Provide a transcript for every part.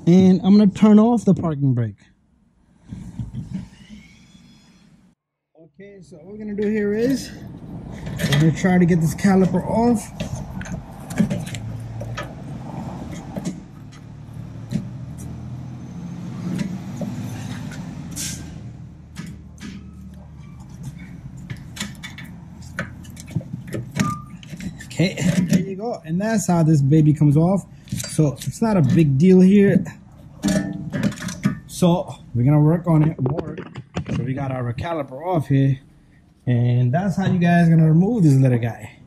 And I'm gonna turn off the parking brake. Okay, so what we're gonna do here is we're gonna try to get this caliper off. Okay, there you go, and that's how this baby comes off. So it's not a big deal here. So we're gonna work on it more. So we got our caliper off here, and that's how you guys are gonna remove this little guy.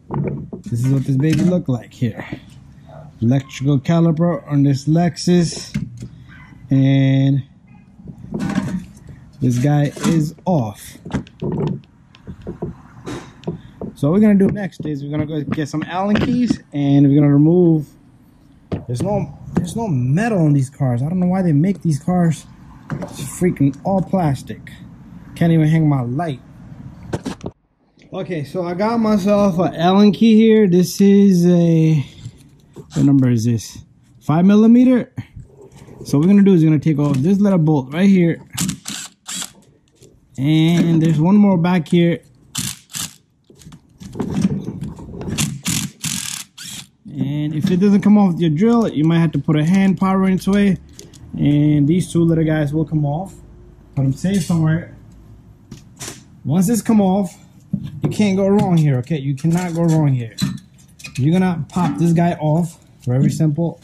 This is what this baby look like here. Electrical caliper on this Lexus, and this guy is off. So what we're gonna do next is we're gonna go get some Allen keys, and we're gonna remove. There's no metal on these cars. I don't know why they make these cars. It's freaking all plastic. Can't even hang my light. Okay, so I got myself an Allen key here. This is a, what number is this? 5mm. So what we're gonna do is we're gonna take off this little bolt right here, and there's one more back here. And if it doesn't come off with your drill, you might have to put a hand power into it, and these two little guys will come off. Put them safe somewhere. Once this come off, you can't go wrong here, okay? You cannot go wrong here. You're gonna pop this guy off. Very simple.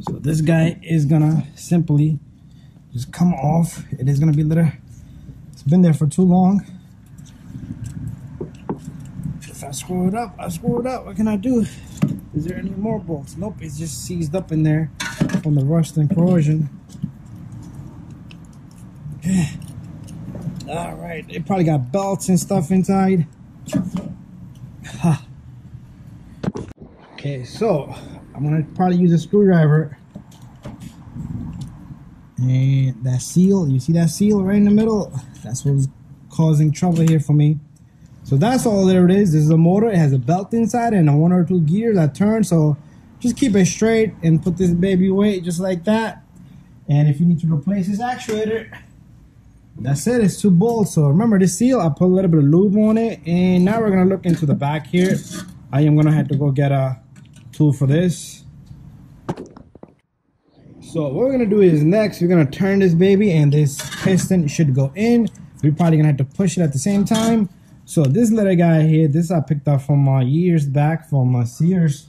So this guy is gonna simply just come off. It is gonna be little. It's been there for too long. If I screw it up, I screw it up. What can I do? Is there any more bolts? Nope, it's just seized up in there from the rust and corrosion. Okay. All right, it probably got belts and stuff inside. Okay, so I'm gonna probably use a screwdriver. And that seal, you see that seal right in the middle? That's what's causing trouble here for me. So that's all there it is. This is a motor. It has a belt inside and a 1 or 2 gears that turn. So just keep it straight and put this baby away just like that. And if you need to replace this actuator, that's it. It's 2 bolts. So remember this seal, I put a little bit of lube on it. And now we're going to look into the back here. I am going to have to go get a tool for this. So what we're going to do is next, we're going to turn this baby, and this piston should go in. We're probably going to have to push it at the same time. So this little guy here, this I picked up from years back from Sears.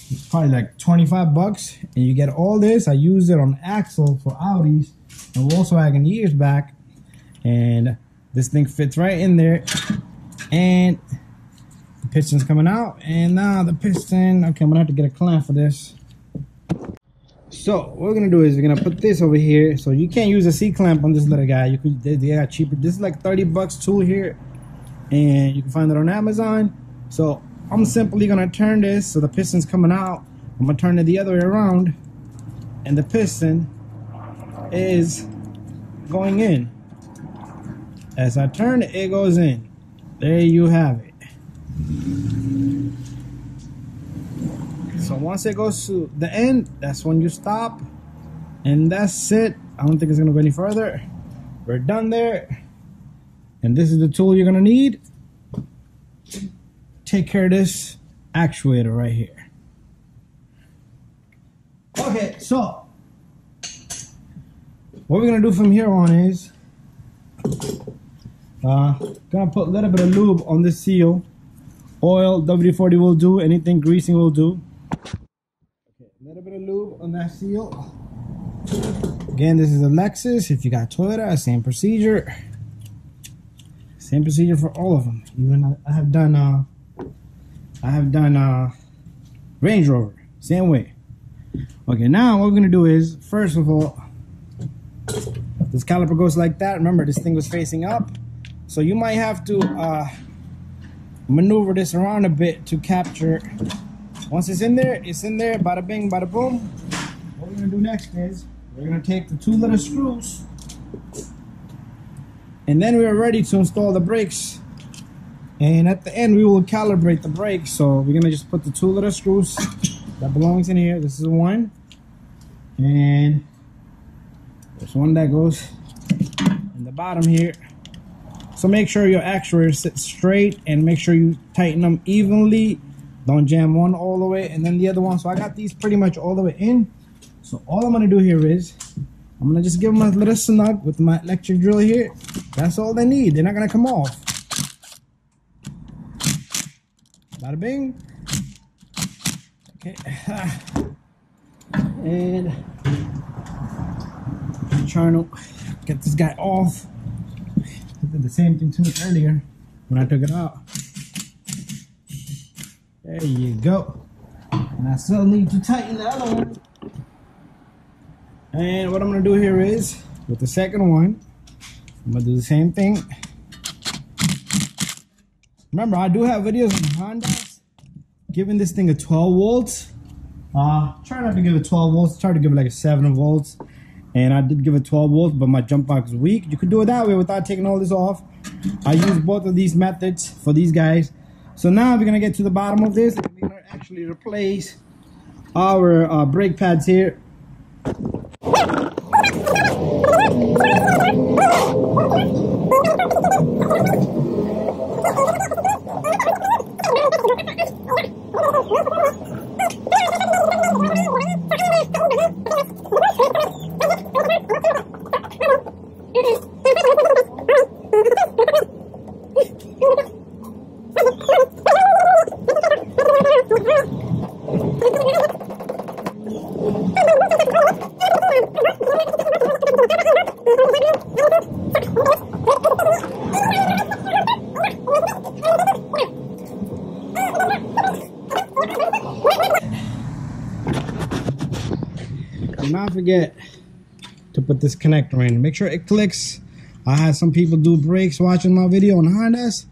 It's probably like 25 bucks. And you get all this. I used it on axle for Audis and Volkswagen years back. And this thing fits right in there. And the piston's coming out. And now the piston, okay, I'm gonna have to get a clamp for this. So what we're gonna do is we're gonna put this over here. So you can't use a C-clamp on this little guy. You could, they got cheaper. This is like 30 bucks tool here. And you can find it on Amazon. So I'm simply gonna turn this so the piston's coming out. I'm gonna turn it the other way around, and the piston is going in. As I turn it, it goes in. There you have it. So once it goes to the end, that's when you stop, and that's it. I don't think it's gonna go any further. We're done there. And this is the tool you're gonna need. Take care of this actuator right here. Okay, so what we're gonna do from here on is gonna put a little bit of lube on this seal. Oil, WD-40 will do. Anything greasy will do. Okay, a little bit of lube on that seal. Again, this is a Lexus. If you got Toyota, same procedure. Same procedure for all of them. Even I have done Range Rover, same way. Okay, now what we're gonna do is, first of all, this caliper goes like that. Remember, this thing was facing up, so you might have to maneuver this around a bit to capture. Once it's in there, it's in there. Bada bing, bada boom. What we're gonna do next is we're gonna take the 2 little screws. And then we are ready to install the brakes. And at the end, we will calibrate the brakes. So we're gonna just put the 2 little screws that belongs in here. This is one. and there's one that goes in the bottom here. So make sure your actuator sits straight and make sure you tighten them evenly. Don't jam one all the way and then the other one. So I got these pretty much all the way in. So all I'm gonna do here is I'm gonna just give them a little snug with my electric drill here. That's all they need. They're not gonna come off. Bada bing. Okay. And I'm trying to get this guy off. I did the same thing to me earlier when I took it out. There you go. And I still need to tighten the other one. And what I'm gonna do here is, with the second one, I'm gonna do the same thing. Remember, I do have videos on Hondas giving this thing a 12 volts. Try not to give it 12 volts, try to give it like a 7 volts. And I did give it 12 volts, but my jump box is weak. You could do it that way without taking all this off. I use both of these methods for these guys. So now we're gonna get to the bottom of this and we're gonna actually replace our brake pads here. Do not forget to put this connector in. Make sure it clicks. I had some people do brakes watching my video on Hondas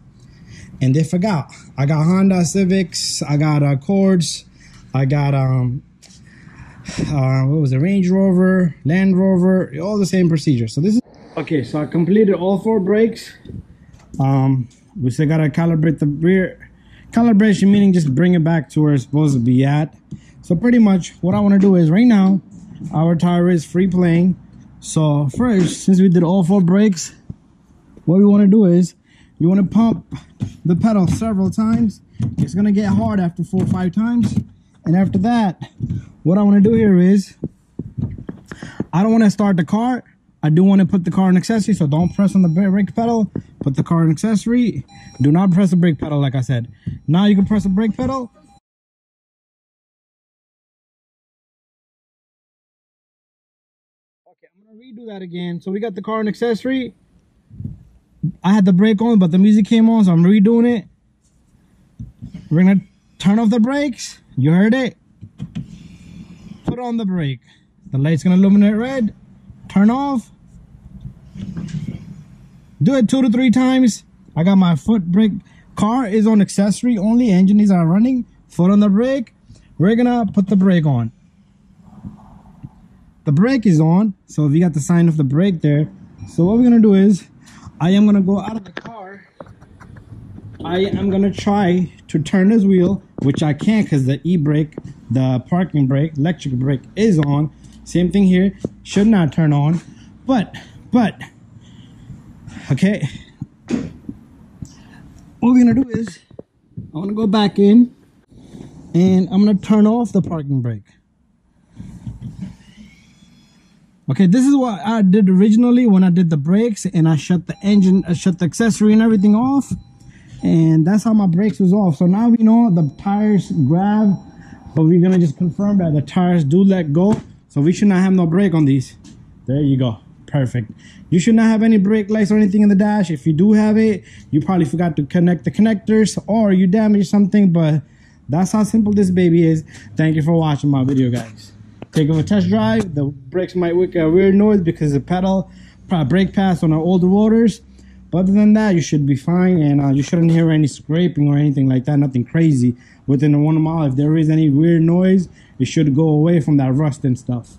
and they forgot. I got Honda Civics, I got Accords, I got what was it, Range Rover, Land Rover, all the same procedure. So this is okay. So I completed all 4 brakes. We still gotta calibrate the rear. Calibration meaning just bring it back to where it's supposed to be at. So pretty much what I want to do is right now our tire is free playing. So first, since we did all 4 brakes, what we want to do is you want to pump the pedal several times. It's gonna get hard after 4 or 5 times, and after that what I want to do here is I don't want to start the car. I do want to put the car in accessory, so don't press on the brake pedal. Put the car in accessory. Do not press the brake pedal like I said. Now you can press the brake pedal. Okay, I'm gonna redo that again. So we got the car in accessory. I had the brake on, but the music came on, so I'm redoing it. We're gonna turn off the brakes. You heard it. Put on the brake. The light's gonna illuminate red. Turn off. Do it 2 to 3 times. I got my foot brake. Car is on accessory only. Engine is not running. Foot on the brake. We're gonna put the brake on. The brake is on, so we got the sign of the brake there. So what we're gonna do is I am gonna go out of the car. I am gonna try to turn this wheel, which I can't because the e-brake, the parking brake, electric brake is on. Same thing here, should not turn on, but okay. What we're gonna do is I'm gonna go back in and I'm gonna turn off the parking brake. Okay, this is what I did originally when I did the brakes and I shut the engine, I shut the accessory and everything off, and that's how my brakes was off. So now we know the tires grab, but we're gonna just confirm that the tires do let go. So we should not have no brake on these. There you go. Perfect. You should not have any brake lights or anything in the dash. If you do have it, you probably forgot to connect the connectors or you damaged something, but that's how simple this baby is. Thank you for watching my video, guys. Take a test drive. The brakes might make a weird noise because the pedal brake pads on our older motors. But other than that, you should be fine, and you shouldn't hear any scraping or anything like that. Nothing crazy within 1 mile. If there is any weird noise, it should go away from that rust and stuff.